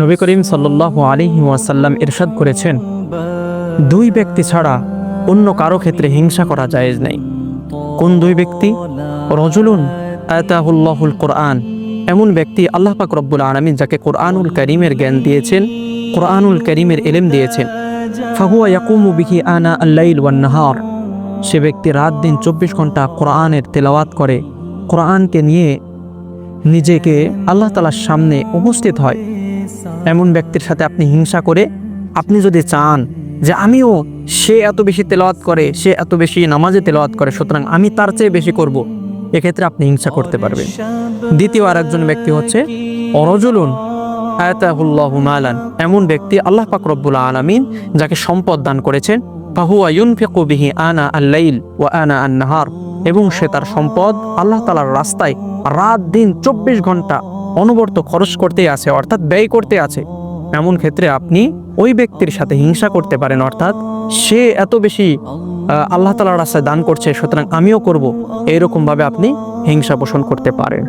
নবী করিম সাল্লাল্লাহু আলাইহি ওয়াসাল্লাম ইরশাদ করেছেন, দুই ব্যক্তি ছাড়া অন্য কারো ক্ষেত্রে হিংসা করা জায়েজ নাই। কোন দুই ব্যক্তি? রজুলুন আতাহুল্লাহুল কোরআন, এমন ব্যক্তি আল্লাহ পাক রব্বুল আলামিন যাকে কোরআনুল কারীমের জ্ঞান দিয়েছেন, কোরআনুল কারীমের ইলম দিয়েছেন। ফাহুয়া ইয়াকুমু বিহি আনা আল-লাইল ওয়ান নাহার, সে ব্যক্তি রাত দিন 24 ঘন্টা কোরআনের তেলাওয়াত করে, কোরআনকে নিয়ে নিজেকে আল্লাহ তাআলার সামনে উপস্থিত হয়। এমন ব্যক্তির সাথে আপনি হিংসা করে আপনি যদি চান যে আমিও, সে এত বেশি তেলাওয়াত করে, সে এত বেশি নামাজে তেলাওয়াত করে, সুতরাং আমি তার চেয়ে বেশি করব, এক্ষেত্রে আপনি হিংসা করতে পারবেন। দ্বিতীয় আরেকজন ব্যক্তি হচ্ছে অরজুলুন আতাহুল্লাহু মালান, এমন ব্যক্তি আল্লাহ পাক রব্বুল আলামিন যাকে সম্পদ দান করেছেন, ফাহুয়া ইউনফিকু বিহি আনা আল-লাইল ওয়া আনা আন-নাহার, এবং সে তার সম্পদ আল্লাহ তাআলার রাস্তায় রাত দিন 24 ঘন্টা অনবরত খরচ করতেই আছে, অর্থাৎ ব্যয় করতে আছে। এমন ক্ষেত্রে আপনি ওই ব্যক্তির সাথে হিংসা করতে পারেন, অর্থাৎ সে এত বেশি আল্লাহ তাআলার রাস্তায় দান করছে, সুতরাং আমিও করব, এইরকমভাবে আপনি হিংসা পোষণ করতে পারেন।